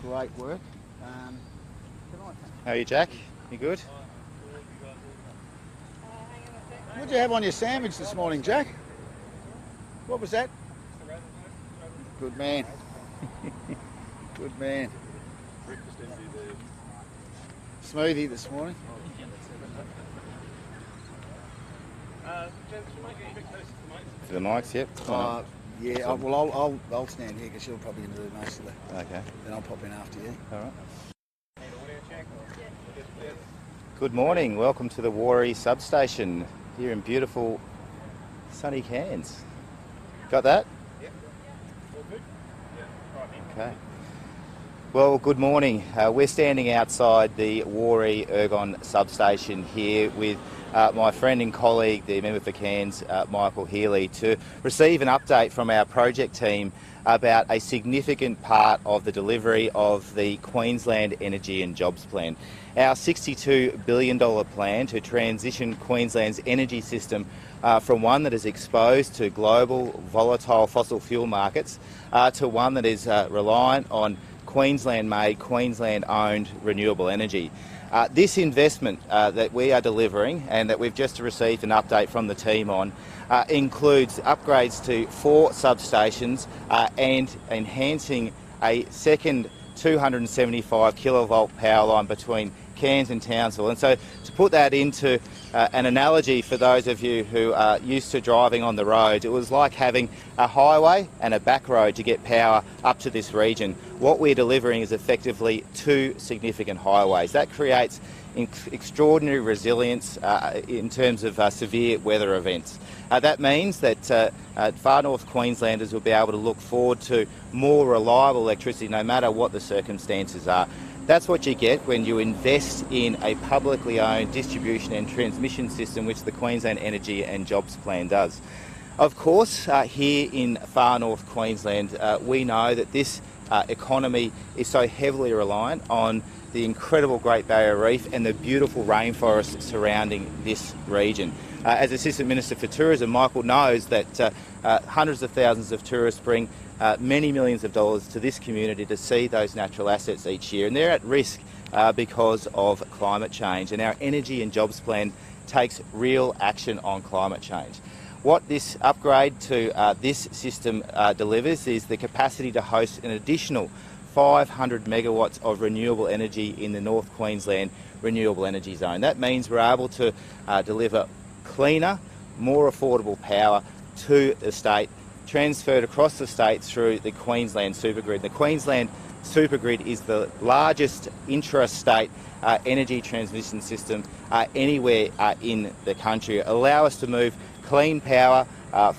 great work. How are you, Jack? You good? What did you have on your sandwich this morning, Jack? What was that? Good man. Good man. Smoothie this morning. For the mics, yep. Yeah, well, I'll stand here because you're probably going to do most of that. Okay. Then I'll pop in after you. All right. Good morning. Welcome to the Warri substation here in beautiful sunny Cairns. Got that? Yep. All good? Yeah. Right. Okay. Well, good morning. We're standing outside the Warri Ergon substation here with my friend and colleague, the member for Cairns, Michael Healy, to receive an update from our project team about a significant part of the delivery of the Queensland Energy and Jobs Plan. Our $62 billion plan to transition Queensland's energy system from one that is exposed to global volatile fossil fuel markets to one that is reliant on Queensland-made, Queensland-owned renewable energy. This investment that we are delivering and that we've just received an update from the team on includes upgrades to 4 substations and enhancing a second 275 kilovolt power line between Cairns and Townsville. And so to put that into an analogy for those of you who are used to driving on the road, it was like having a highway and a back road to get power up to this region. What we're delivering is effectively 2 significant highways. That creates extraordinary resilience in terms of severe weather events. That means that far north Queenslanders will be able to look forward to more reliable electricity no matter what the circumstances are. That's what you get when you invest in a publicly owned distribution and transmission system, which the Queensland Energy and Jobs Plan does. Of course, here in far north Queensland, we know that this economy is so heavily reliant on the incredible Great Barrier Reef and the beautiful rainforests surrounding this region. As Assistant Minister for Tourism, Michael knows that hundreds of thousands of tourists bring many millions of dollars to this community to see those natural assets each year, and they're at risk because of climate change, and our Energy and Jobs Plan takes real action on climate change. What this upgrade to this system delivers is the capacity to host an additional 500 megawatts of renewable energy in the North Queensland Renewable Energy Zone. That means we're able to deliver cleaner, more affordable power to the state, transferred across the state through the Queensland SuperGrid. The Queensland SuperGrid is the largest intra-state energy transmission system anywhere in the country. Allow us to move clean power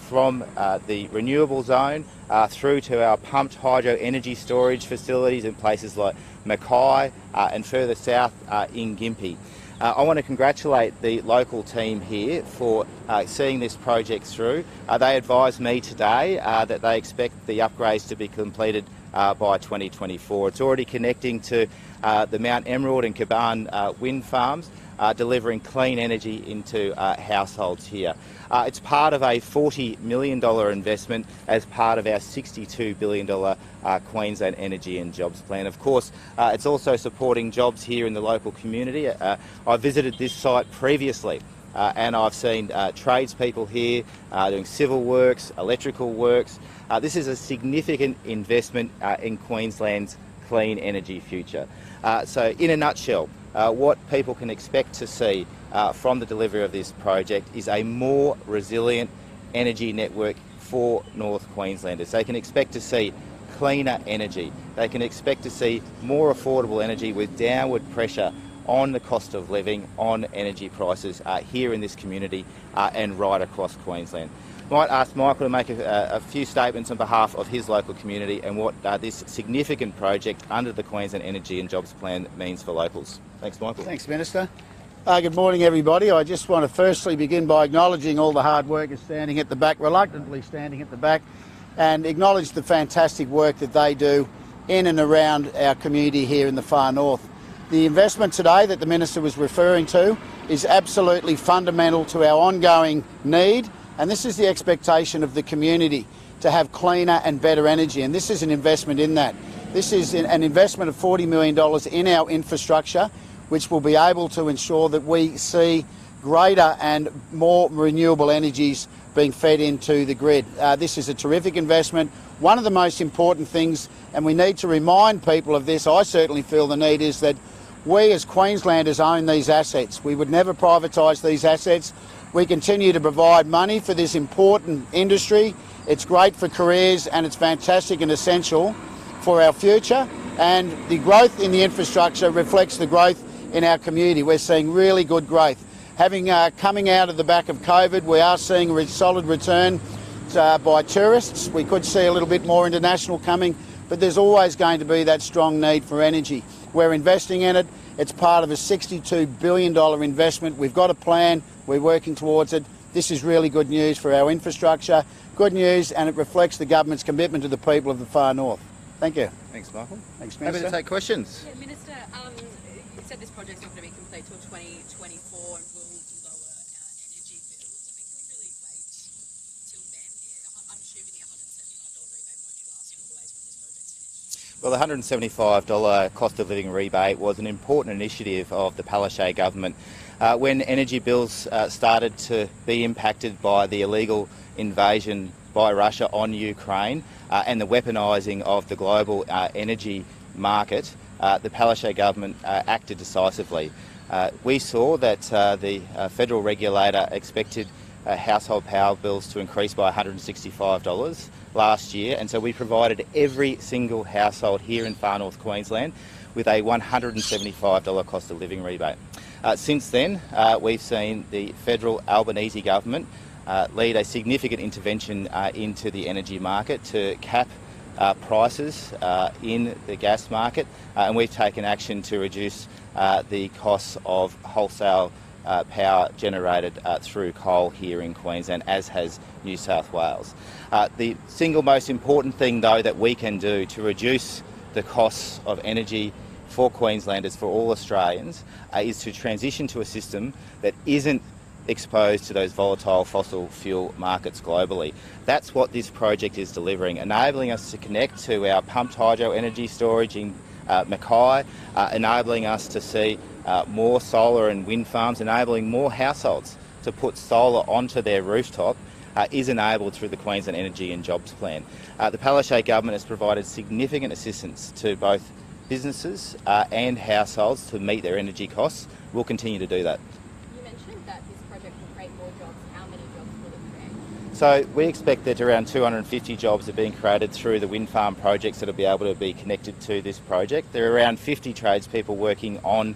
from the renewable zone through to our pumped hydro energy storage facilities in places like Mackay and further south in Gympie. I want to congratulate the local team here for seeing this project through. They advised me today that they expect the upgrades to be completed by 2024. It's already connecting to the Mount Emerald and Caban wind farms, delivering clean energy into households here. It's part of a $40 million investment as part of our $62 billion Queensland Energy and Jobs Plan. Of course, it's also supporting jobs here in the local community. I visited this site previously and I've seen tradespeople here doing civil works, electrical works. This is a significant investment in Queensland's clean energy future. So in a nutshell, what people can expect to see from the delivery of this project is a more resilient energy network for North Queenslanders. They can expect to see cleaner energy. They can expect to see more affordable energy with downward pressure on the cost of living, on energy prices here in this community and right across Queensland. Might ask Michael to make a few statements on behalf of his local community and what this significant project under the Queensland Energy and Jobs Plan means for locals. Thanks, Michael. Thanks, Minister. Good morning, everybody. I just want to firstly begin by acknowledging all the hard workers standing at the back, reluctantly standing at the back, and acknowledge the fantastic work that they do in and around our community here in the far north. The investment today that the Minister was referring to is absolutely fundamental to our ongoing need, and this is the expectation of the community to have cleaner and better energy, and this is an investment in that. This is an investment of $40 million in our infrastructure, which will be able to ensure that we see greater and more renewable energies being fed into the grid. This is a terrific investment. One of the most important things, and we need to remind people of this, I certainly feel the need, is that we as Queenslanders own these assets. We would never privatise these assets. We continue to provide money for this important industry. It's great for careers and it's fantastic and essential for our future. And the growth in the infrastructure reflects the growth in our community. We're seeing really good growth. Coming out of the back of COVID, we are seeing a solid return by tourists. We could see a little bit more international coming, but there's always going to be that strong need for energy. We're investing in it. It's part of a $62 billion investment. We've got a plan. We're working towards it. This is really good news for our infrastructure. Good news, and it reflects the government's commitment to the people of the far north. Thank you. Thanks, Michael. Thanks, Minister. Happy to take questions. Yeah, Minister, you said this project's not going to be complete till 2024 and will lower our energy bills. I mean, can we really wait till then? I'm assuming the $175 rebate won't be lasting all the way till this project's finished. Well, the $175 cost of living rebate was an important initiative of the Palaszczuk government. When energy bills started to be impacted by the illegal invasion by Russia on Ukraine and the weaponising of the global energy market, the Palaszczuk government acted decisively. We saw that the federal regulator expected household power bills to increase by $165 last year, and so we provided every single household here in far north Queensland with a $175 cost of living rebate. Since then, we've seen the federal Albanese government lead a significant intervention into the energy market to cap prices in the gas market, and we've taken action to reduce the costs of wholesale power generated through coal here in Queensland, as has New South Wales. The single most important thing, though, that we can do to reduce the costs of energy for Queenslanders, for all Australians, is to transition to a system that isn't exposed to those volatile fossil fuel markets globally. That's what this project is delivering, enabling us to connect to our pumped hydro energy storage in Mackay, enabling us to see more solar and wind farms, enabling more households to put solar onto their rooftop, is enabled through the Queensland Energy and Jobs Plan. The Palaszczuk government has provided significant assistance to both businesses and households to meet their energy costs. We'll continue to do that. You mentioned that this project will create more jobs. How many jobs will it create? So we expect that around 250 jobs are being created through the wind farm projects that will be able to be connected to this project. There are around 50 tradespeople working on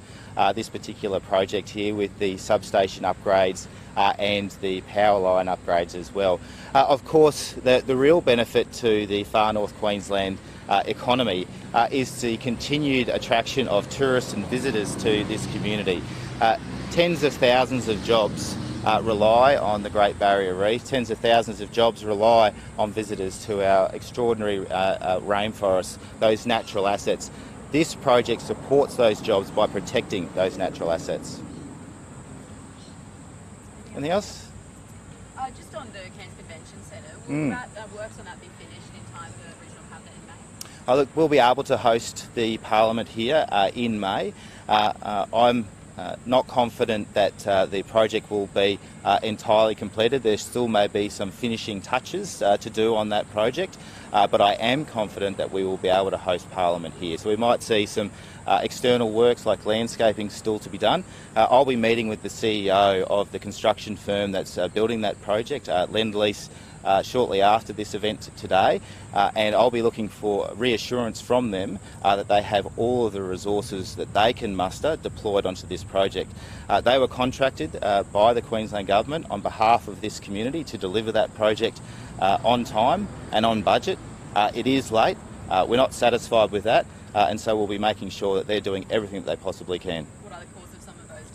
this particular project here, with the substation upgrades and the power line upgrades as well. Of course, the real benefit to the far north Queensland economy is the continued attraction of tourists and visitors to this community. Tens of thousands of jobs rely on the Great Barrier Reef. Tens of thousands of jobs rely on visitors to our extraordinary rainforests, those natural assets. This project supports those jobs by protecting those natural assets. Anything else? Just on the Cairns Convention Centre, will works on that be finished in time for regional cabinet in May? Look, we'll be able to host the Parliament here in May. I'm not confident that the project will be entirely completed. There still may be some finishing touches to do on that project, but I am confident that we will be able to host Parliament here. So we might see some external works like landscaping still to be done. I'll be meeting with the CEO of the construction firm that's building that project, Lend-Lease, shortly after this event today, and I'll be looking for reassurance from them that they have all of the resources that they can muster deployed onto this project. They were contracted by the Queensland Government on behalf of this community to deliver that project on time and on budget. It is late. We're not satisfied with that, and so we'll be making sure that they're doing everything that they possibly can. What are the causes of some of those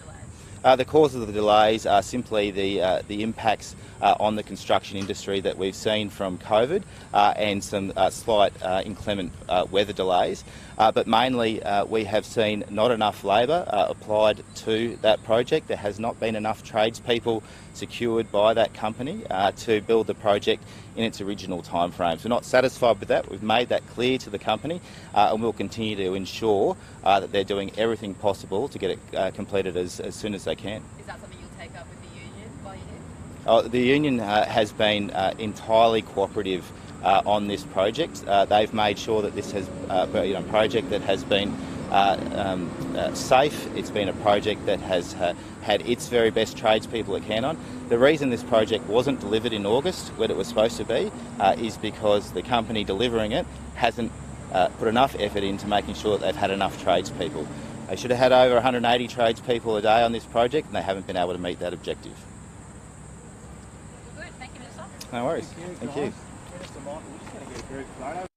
delays? The cause of the delays are simply the impacts on the construction industry that we've seen from COVID and some slight inclement weather delays. but mainly we have seen not enough labour applied to that project. There has not been enough tradespeople secured by that company to build the project in its original timeframes. We're not satisfied with that. We've made that clear to the company, and we'll continue to ensure that they're doing everything possible to get it completed as soon as they can. Is that something you'll take up with the union by your head? The union has been entirely cooperative on this project. They've made sure that this has been a project that has been safe. It's been a project that has had its very best tradespeople it can on. The reason this project wasn't delivered in August when it was supposed to be is because the company delivering it hasn't put enough effort into making sure that they've had enough tradespeople. They should have had over 180 tradespeople a day on this project, and they haven't been able to meet that objective. Good. Thank you, Minister. No worries. Thank you. Thank you. Minister Michael, we're just going to get a group photo.